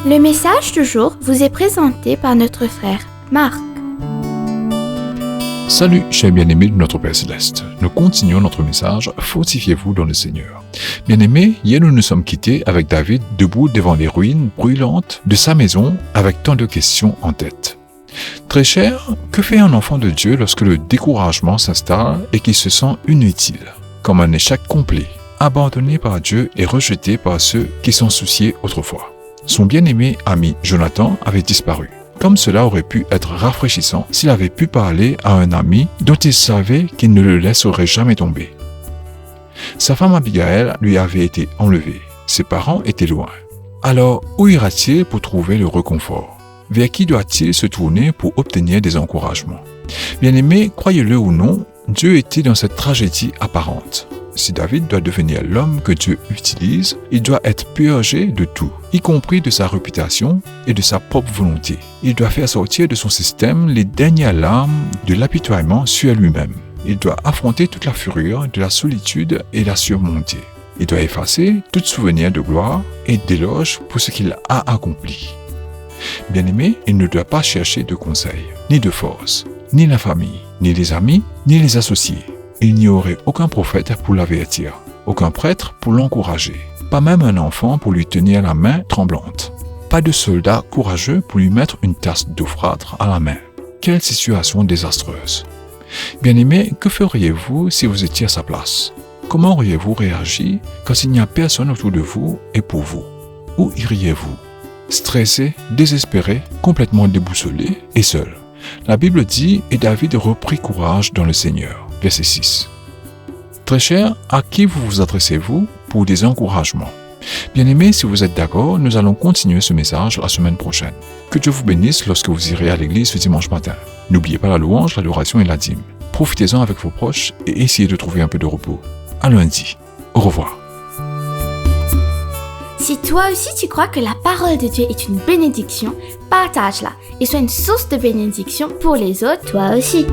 Le message du jour vous est présenté par notre frère Marc. Salut, chers bien-aimés de notre Père Céleste. Nous continuons notre message « Fortifiez-vous dans le Seigneur ». Bien-aimés, hier nous nous sommes quittés avec David debout devant les ruines brûlantes de sa maison avec tant de questions en tête. Très cher, que fait un enfant de Dieu lorsque le découragement s'installe et qu'il se sent inutile, comme un échec complet, abandonné par Dieu et rejeté par ceux qui s'en souciaient autrefois? Son bien-aimé ami Jonathan avait disparu. Comme cela aurait pu être rafraîchissant s'il avait pu parler à un ami dont il savait qu'il ne le laisserait jamais tomber. Sa femme Abigail lui avait été enlevée. Ses parents étaient loin. Alors, où ira-t-il pour trouver le réconfort? Vers qui doit-il se tourner pour obtenir des encouragements? Bien-aimés, croyez-le ou non, Dieu était dans cette tragédie apparente. Si David doit devenir l'homme que Dieu utilise, il doit être purgé de tout, y compris de sa réputation et de sa propre volonté. Il doit faire sortir de son système les dernières larmes de l'apitoiement sur lui-même. Il doit affronter toute la fureur de la solitude et la surmonter. Il doit effacer tout souvenir de gloire et d'éloge pour ce qu'il a accompli. Bien-aimé, il ne doit pas chercher de conseils, ni de force, ni la famille, ni les amis, ni les associés. Il n'y aurait aucun prophète pour l'avertir, aucun prêtre pour l'encourager, pas même un enfant pour lui tenir la main tremblante, pas de soldat courageux pour lui mettre une tasse d'eau froide à la main. Quelle situation désastreuse! Bien-aimé, que feriez-vous si vous étiez à sa place? Comment auriez-vous réagi quand il n'y a personne autour de vous et pour vous? Où iriez-vous? Stressé, désespéré, complètement déboussolé et seul. La Bible dit « Et David reprit courage dans le Seigneur ». Verset 6. Très cher, à qui vous adressez-vous pour des encouragements? Bien-aimés, si vous êtes d'accord, nous allons continuer ce message la semaine prochaine. Que Dieu vous bénisse lorsque vous irez à l'église ce dimanche matin. N'oubliez pas la louange, l'adoration et la dîme. Profitez-en avec vos proches et essayez de trouver un peu de repos. À lundi. Au revoir. Si toi aussi tu crois que la parole de Dieu est une bénédiction, partage-la et sois une source de bénédiction pour les autres, toi aussi.